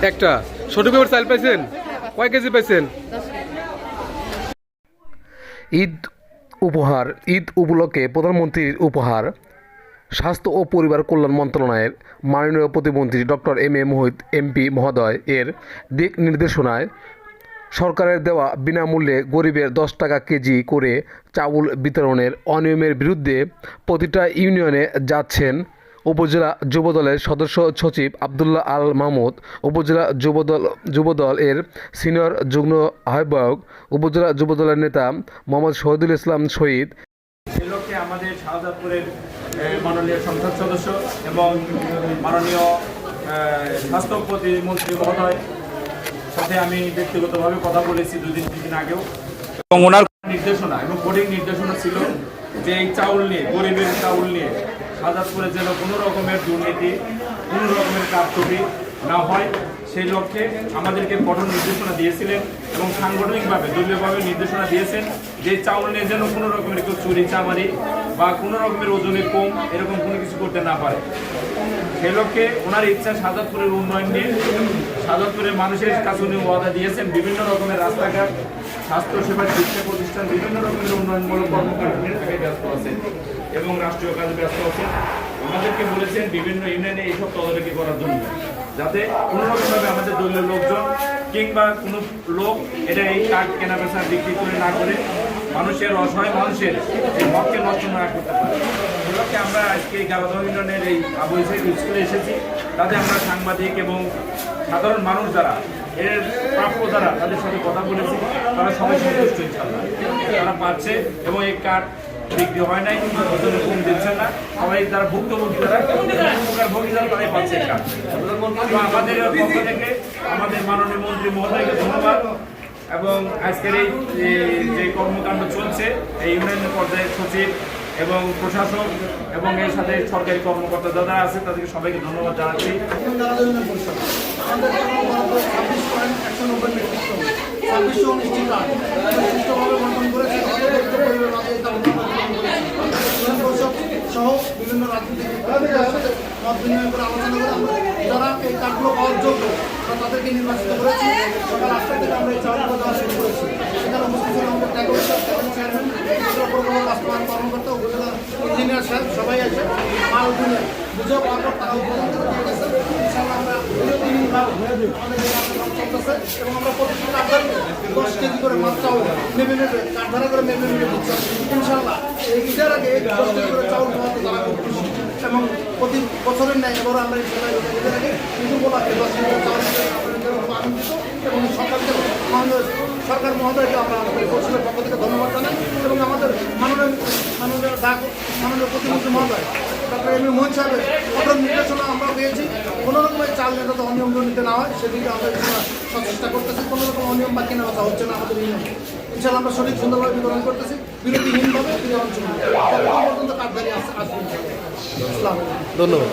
একটা ছোট পেপার চাল পাইছেন? কয় কেজি পাইছেন? ঈদ উপহার। ঈদ উপলক্ষে প্রধানমন্ত্রীর উপহার। স্বাস্থ্য ও পরিবার কল্যাণ মন্ত্রণালয়ের মাননীয় প্রতিমন্ত্রী doctor M A Mohit MP মহোদয় এর দিক নির্দেশনায় সরকারের দেওয়া বিনামূল্যে গরিবের 10 টাকা কেজি করে চাউল বিতরণের অনিয়মের বিরুদ্ধে প্রতিটা ইউনিয়নে যাচ্ছেন উপজেলা যুবদলের সদস্য সচিব আবদুল্লাহ আল মাহমুদ, উপজেলা যুবদল এর সিনিয়র যুগ্ম আহ্বায়ক, উপজেলা যুবদলের নেতা মোহাম্মদ শহীদুল ইসলাম শহীদ। এই লক্ষ্যে আমাদের শাহজাদপুরের মাননীয় সংসদ সদস্য এবং মাননীয় স্বাস্থ্য প্রতিমন্ত্রী মহোদয় সাথে আমি ব্যক্তিগতভাবে কথা বলেছি দুদিন আগেও, এবং ওনার নির্দেশনা এবং কঠিন নির্দেশনা ছিল যে এই চাউল নিয়ে, গরিবের চাউল নিয়ে শাহজাদপুরে যেন কোনো রকমের দুর্নীতি, কোনো রকমের কারচুপি না হয়, সেই লক্ষ্যে আমাদেরকে কঠোর নির্দেশনা দিয়েছিলেন এবং সাংগঠনিকভাবে দলীয়ভাবে নির্দেশনা দিয়েছেন যে চাউল নিয়ে যেন কোনো রকমের কেউ চুরি চামারি বা কোনো রকমের ওজনে কম এরকম কোনো কিছু করতে না পারে। সেই লক্ষ্যে ওনার ইচ্ছা শাহজাদপুরের উন্নয়ন নিয়ে, শাহজাদপুরের মানুষের কাছে উনি ওয়াদা দিয়েছেন বিভিন্ন রকমের রাস্তাঘাট, স্বাস্থ্যসেবা, শিক্ষা প্রতিষ্ঠান, বিভিন্ন রকমের উন্নয়নমূলক কর্মকাণ্ড নিয়ে ব্যস্ত আছেন এবং রাষ্ট্রীয় কাজে ব্যস্ত আছেন। আমাদেরকে বলেছেন বিভিন্ন ইউনিয়নে এইসব তদারকি করার জন্য, যাতে কোনোরকমভাবে আমাদের দলীয় লোকজন কিংবা কোনো লোক এটা এই কার্ড কেনা বেচা বিক্রি করে না করে মানুষের, অসহায় মানুষের এই হককে নষ্ট না করতে পারে। এগুলোকে আমরা আজকে এই গাবাদহ ইউনিয়নের এই আবু ইসহাক স্কুলে এসেছি, তাতে আমরা সাংবাদিক এবং সাধারণ মানুষ যারা এর প্রাপ্য যারা তাদের সাথে কথা বলেছি, তারা সবাই সন্তুষ্ট ইনশাআল্লাহ, তারা পাচ্ছে এবং এই কার্ড বিক্রি হয় নাই, ওজনে কম দিচ্ছেন না, সবাই তারা ভুক্তভোগী, ভোগী যারা তারাই পাচ্ছে এই কার্ড। আমাদের পক্ষ থেকে আমাদের মাননীয় মন্ত্রী মহোদয়কে ধন্যবাদ, এবং আজকের এই যে কর্মকাণ্ড চলছে এই ইউনিয়ন পর্যায়ের সচিব এবং প্রশাসন এবং এর সাথে সরকারি কর্মকর্তা যারা আছে তাদেরকে সবাইকে ধন্যবাদ জানাচ্ছি। সহ বিভিন্ন রাজনৈতিক মত বিনিময় করে আলোচনা করে আমরা যারা এই কার্ডগুলো পাওয়ার যোগ্য তাদেরকে নির্বাচিত করেছি। সকাল 8টা থেকে আমরা এই চাউল দেওয়া শুরু করেছি। সেখানে উপস্থিত ছিল আমাদের চেয়ারম্যান, প্রকল্প বাস্তবায়ন কর্মকর্তা, উপজেলা ইঞ্জিনিয়ার সাহেব, সবাই আছে। মাল দিনে বুঝে পাওয়ার পর তারা উদ্বোধন করে দিয়ে গেছে। ইনশাআল্লাহ আমরা চলতেছে এবং আমরা প্রতিটি কার্ডধারী 10 কেজি করে মাছ চাউল নেবে কার্ডধারা করে নেবে দিচ্ছি। ইনশাআল্লাহ এই ঈদের আগে 10 কেজি করে চাউল খাওয়াতে তারা খুব খুশি এবং প্রতি বছরের ন্যায় এবারও আমরা ঈদের আগে কিন্তু বলা 10 কেজি চাউল খুব আনন্দিত এবং সরকার মহোদয়কে আমরা আমাদের পরিষদের পক্ষ থেকে ধন্যবাদ জানাই এবং আমাদের মাননীয় প্রতিমন্ত্রী মহোদয় ডক্টর এম এ মোহিত সাহেবের কঠোর নির্দেশনা আমরা পেয়েছি। কোনো রকমের চাল যাতে অনিয়ম দুর্নীতি না হয় সেদিকে আমরা সচেষ্টা করতেছি। কোনো রকম অনিয়ম বা কেনা কথা হচ্ছে না আমাদের ইউনিয়নে। ইনশাআল্লাহ আমরা সঠিক সুন্দরভাবে বিতরণ করতেছি, বিরতিহীনভাবে বিতরণ পর্যন্ত কার্ডধারী আসবে। ধন্যবাদ।